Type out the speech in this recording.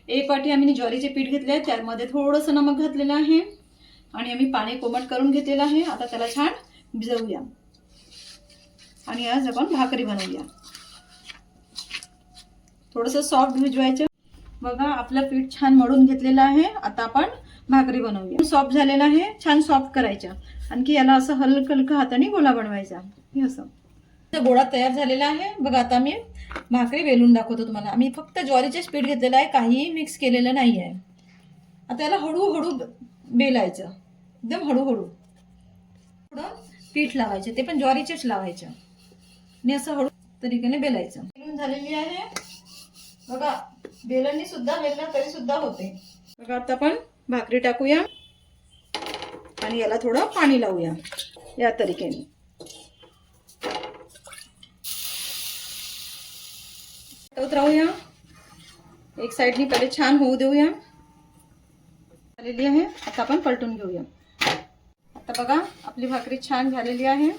1 वाटी आम्ही ज्वारीचे पीठ घेतले आहे, त्यामध्ये थोडंसं नमक घातलेलं आहे आणि आम्ही पाणी कोमट करून घेतलेलं आहे. आता त्याला छान भिजवूया आणि आज आपण भाकरी बनवूया. थोडंसं सॉफ्ट भिजवायचं. बघा आपलं पीठ छान मळून घेतलेलं आहे. आता आपण भाकरी बनवूया. सॉफ्ट झालेला आहे, छान सॉफ्ट करायचा. आणखी याला असं हलकं हलकं हाताने गोळा बनवायचा. हे असं गोळा तयार झालेला आहे. बघा आता मी भाकरी बेलून दाखवतो तुम्हाला. आम्ही फक्त ज्वारीचेच पीठ घेतलेलं आहे, काहीही मिक्स केलेलं नाही आहे. आता याला हळूहळू बेलायचं, एकदम हळूहळू. थोडं पीठ लावायचं, ते पण ज्वारीचेच लावायचं आणि असं हळू तरीकेने बेलायचं. बेलून झालेली आहे. बघा बेलनी सुद्धा बेललं तरी सुद्धा होते. बघा आता आपण भाकरी टाकूया आणि याला थोडं पाणी लावूया या तरीकेने. राहूया, एक साइडनी पहिले छान होऊ देऊया. झालेली आहे. आता आपण पलटून घेऊया. आता बघा आपली भाकरी छान झालेली आहे.